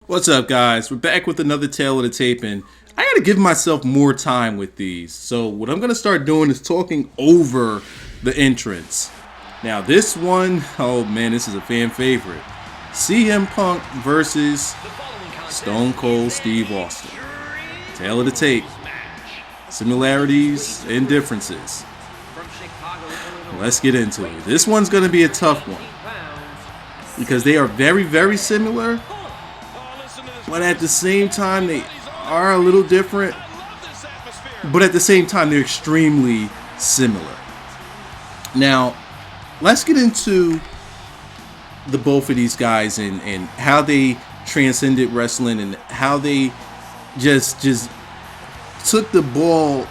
What's up, guys? We're back with another tale of the tape, and I gotta give myself more time with these. So what I'm gonna start doing is talking over the entrance. Now this one, oh man, this is a fan favorite. CM Punk versus Stone Cold Steve Austin. Tale of the tape. Similarities and differences. Let's get into it. This one's gonna be a tough one because they are very, very similar. But at the same time, they are a little different. But at the same time, they're extremely similar. Now, let's get into the both of these guys and how they transcended wrestling and how they just took the ball.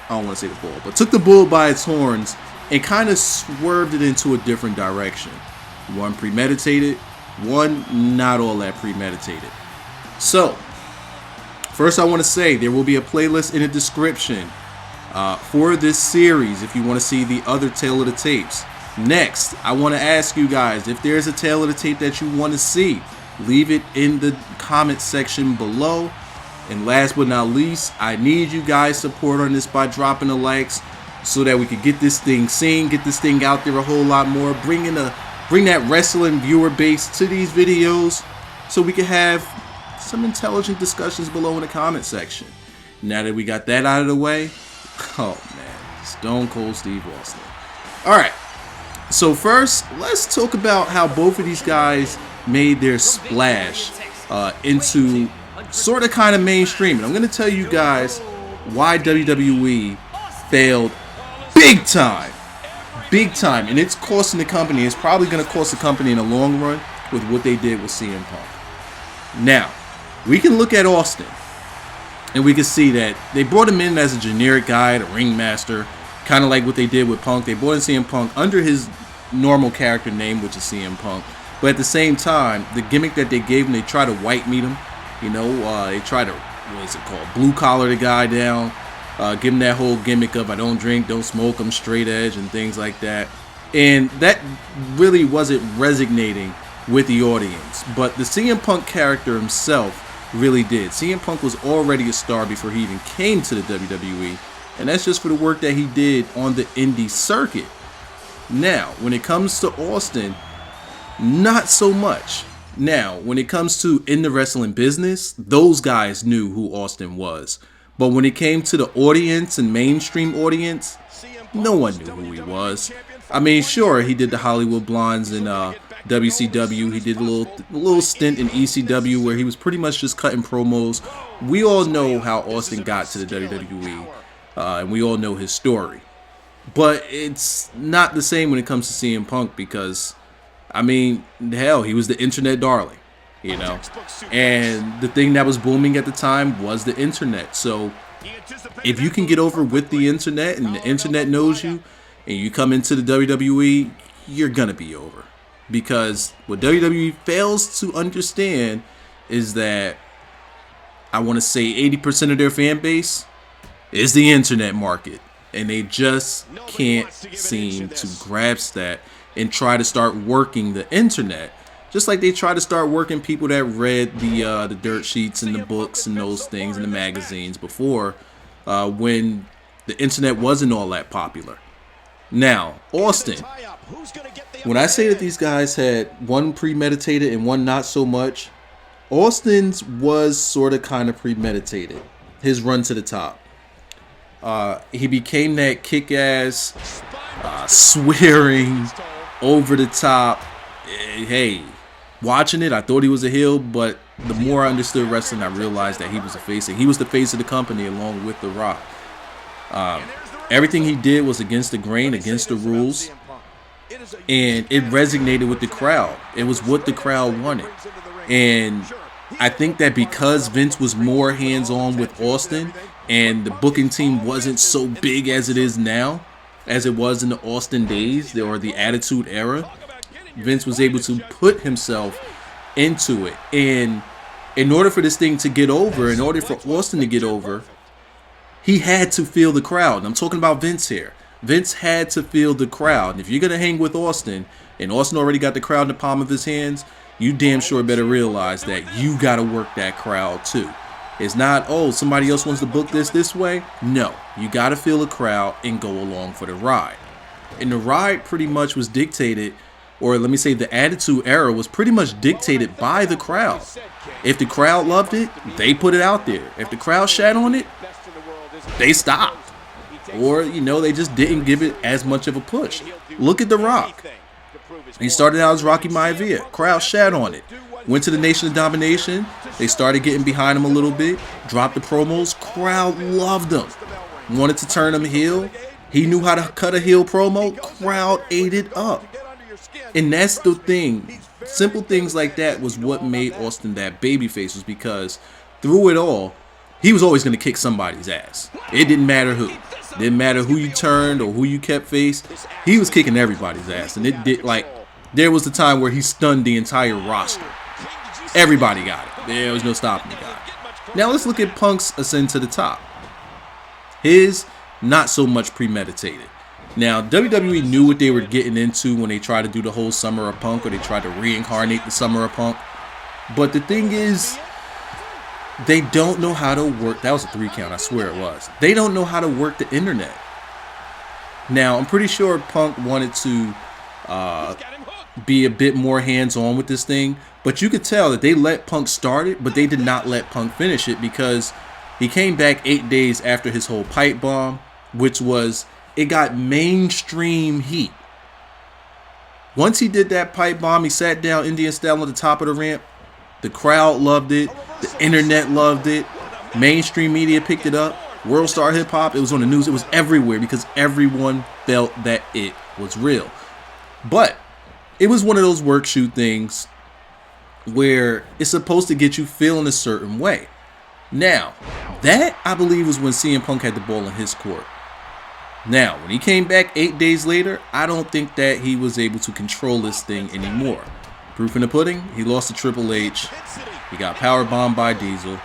I don't want to say the ball, but took the bull by its horns and kind of swerved it into a different direction. One premeditated. One, not all that premeditated. So, first I want to say there will be a playlist in the description for this series if you want to see the other Tale of the Tapes. Next, I want to ask you guys, if there's a Tale of the Tape that you want to see, leave it in the comment section below. And last but not least, I need you guys' support on this by dropping the likes so that we can get this thing seen, get this thing out there a whole lot more, bring that wrestling viewer base to these videos so we can have some intelligent discussions below in the comment section. Now that we got that out of the way, oh man, Stone Cold Steve Austin. Alright, so first, let's talk about how both of these guys made their splash into sort of kind of mainstream. And I'm going to tell you guys why WWE failed big time. Big time, and it's costing the company. It's probably going to cost the company in the long run with what they did with CM Punk. Now, we can look at Austin, and we can see that they brought him in as a generic guy, the ringmaster, kind of like what they did with Punk. They brought in CM Punk under his normal character name, which is CM Punk. But at the same time, the gimmick that they gave him, they try to white meat him. You know, they try to, what is it called, blue collar the guy down. Give him that whole gimmick of I don't drink, don't smoke, I'm straight edge and things like that. And that really wasn't resonating with the audience. But the CM Punk character himself really did. CM Punk was already a star before he even came to the WWE. And that's just for the work that he did on the indie circuit. Now, when it comes to Austin, not so much. Now, when it comes to in the wrestling business, those guys knew who Austin was. But when it came to the audience and mainstream audience, no one knew who he was. I mean, sure, he did the Hollywood Blondes in WCW. He did a little stint in ECW where he was pretty much just cutting promos. We all know how Austin got to the WWE, and we all know his story. But it's not the same when it comes to CM Punk because, I mean, hell, he was the internet darling. You know, and the thing that was booming at the time was the internet. So if you can get over with the internet and the internet knows you and you come into the WWE, you're gonna be over. Because what WWE fails to understand is that I want to say 80% of their fan base is the internet market, and they just can't seem to grasp that and try to start working the internet. Just like they try to start working people that read the dirt sheets and the books and those things and the magazines before when the internet wasn't all that popular. Now, Austin, when I say that these guys had one premeditated and one not so much, Austin's was sort of kind of premeditated. His run to the top. He became that kick-ass, swearing, over the top, hey, watching it, I thought he was a heel, but the more I understood wrestling, I realized that he was a face. And he was the face of the company along with The Rock. Everything he did was against the grain, against the rules, and it resonated with the crowd. It was what the crowd wanted. And I think that because Vince was more hands-on with Austin and the booking team wasn't so big as it is now, as it was in the Austin days or the Attitude Era, Vince was able to put himself into it. And in order for this thing to get over, in order for Austin to get over, he had to feel the crowd. And I'm talking about Vince here. Vince had to feel the crowd. And if you're going to hang with Austin, and Austin already got the crowd in the palm of his hands, you damn sure better realize that you got to work that crowd too. It's not, oh, somebody else wants to book this way. No, you got to feel the crowd and go along for the ride. And the ride pretty much was dictated, or let me say the Attitude Era was pretty much dictated by the crowd. If the crowd loved it, they put it out there. If the crowd shat on it, they stopped. Or, you know, they just didn't give it as much of a push. Look at The Rock. He started out as Rocky Maivia. Crowd shat on it. Went to the Nation of Domination. They started getting behind him a little bit. Dropped the promos. Crowd loved him. Wanted to turn him heel. He knew how to cut a heel promo. Crowd ate it up. And that's the thing. Simple things like that was what made Austin that babyface, was because through it all, he was always going to kick somebody's ass. It didn't matter who. It didn't matter who you turned or who you kept face. He was kicking everybody's ass. And it did, like, there was the time where he stunned the entire roster. Everybody got it. There was no stopping the guy. Now let's look at Punk's ascent to the top. His, not so much premeditated. Now, WWE knew what they were getting into when they tried to do the whole Summer of Punk, or they tried to reincarnate the Summer of Punk. But the thing is, they don't know how to work. That was a 3 count, I swear it was. They don't know how to work the internet. Now, I'm pretty sure Punk wanted to be a bit more hands-on with this thing, but you could tell that they let Punk start it, but they did not let Punk finish it, because he came back 8 days after his whole pipe bomb, which was, it got mainstream heat. Once he did that pipe bomb, he sat down Indian style on the top of the ramp. The crowd loved it. The internet loved it. Mainstream media picked it up. World Star Hip Hop, it was on the news. It was everywhere because everyone felt that it was real. But it was one of those work shoot things where it's supposed to get you feeling a certain way. Now, that I believe was when CM Punk had the ball in his court. Now, when he came back 8 days later, I don't think that he was able to control this thing anymore. Proof in the pudding, he lost to Triple H. He got powerbombed by Diesel.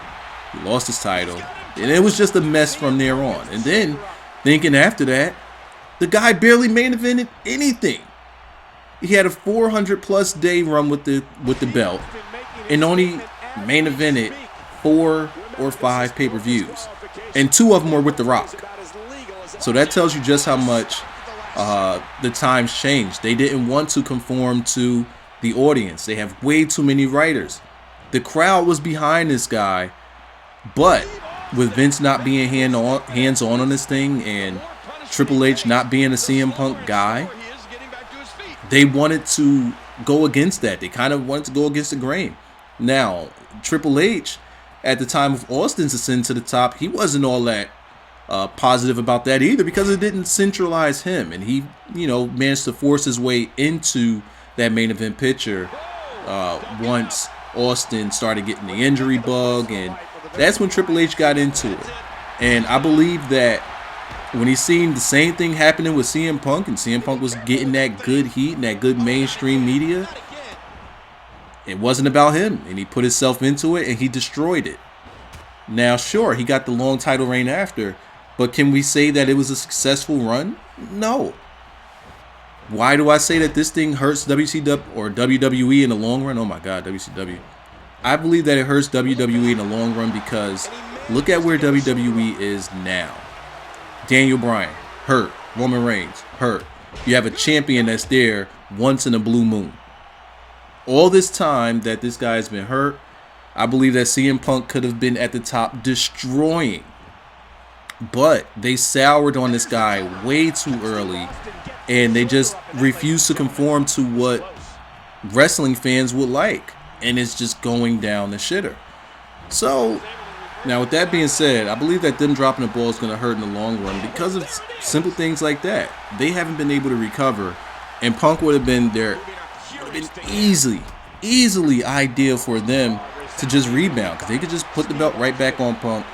He lost his title. And it was just a mess from there on. And then, thinking after that, the guy barely main evented anything. He had a 400+ day run with the belt and only main evented 4 or 5 pay-per-views. And 2 of them were with The Rock. So that tells you just how much the times changed. They didn't want to conform to the audience. They have way too many writers. The crowd was behind this guy, but with Vince not being hands-on on this thing and Triple H not being a CM Punk guy, they wanted to go against that. They kind of wanted to go against the grain. Now, Triple H, at the time of Austin's ascent to the top, he wasn't all that positive about that either, because it didn't centralize him, and he, you know, managed to force his way into that main event picture once Austin started getting the injury bug, and that's when Triple H got into it. And I believe that when he seen the same thing happening with CM Punk, and CM Punk was getting that good heat and that good mainstream media, it wasn't about him, and he put himself into it and he destroyed it. Now, sure, he got the long title reign after, but can we say that it was a successful run? No. Why do I say that this thing hurts WCW or WWE in the long run? Oh my God, WCW. I believe that it hurts WWE in the long run because look at where WWE is now. Daniel Bryan, hurt. Roman Reigns, hurt. You have a champion that's there once in a blue moon. All this time that this guy's been hurt, I believe that CM Punk could have been at the top destroying. But they soured on this guy way too early, and they just refused to conform to what wrestling fans would like. And it's just going down the shitter. So, now with that being said, I believe that them dropping the ball is going to hurt in the long run because of simple things like that. They haven't been able to recover, and Punk would have been there. Would have been easily ideal for them to just rebound, because they could just put the belt right back on Punk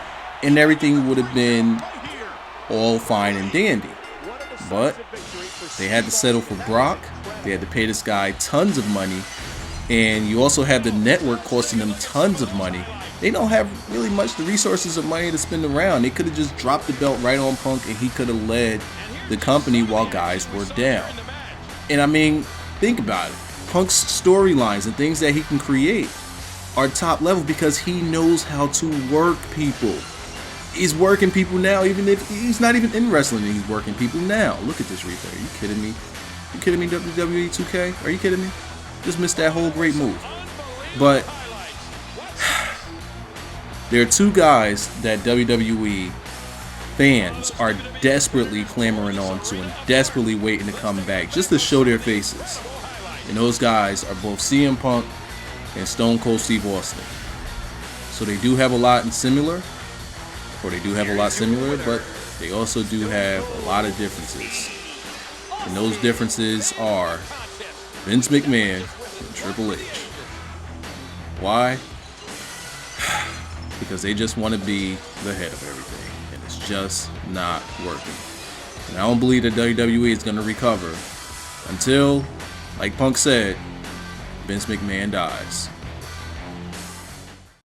and everything would have been all fine and dandy. But they had to settle for Brock. They had to pay this guy tons of money, and you also have the network costing them tons of money. They don't have really much the resources of money to spend around. They could have just dropped the belt right on Punk and he could have led the company while guys were down. And I mean, think about it. Punk's storylines and things that he can create are top level because he knows how to work people. He's working people now, even if he's not even in wrestling, and he's working people now. Look at this replay. Are you kidding me? You kidding me, WWE 2K? Are you kidding me? Just missed that whole great move. But there are two guys that WWE fans are desperately clamoring on to and desperately waiting to come back just to show their faces. And those guys are both CM Punk and Stone Cold Steve Austin. So they do have a lot in similar, but they also do have a lot of differences. And those differences are Vince McMahon and Triple H. Why? Because they just want to be the head of everything, and it's just not working. And I don't believe that WWE is going to recover until, like Punk said, Vince McMahon dies.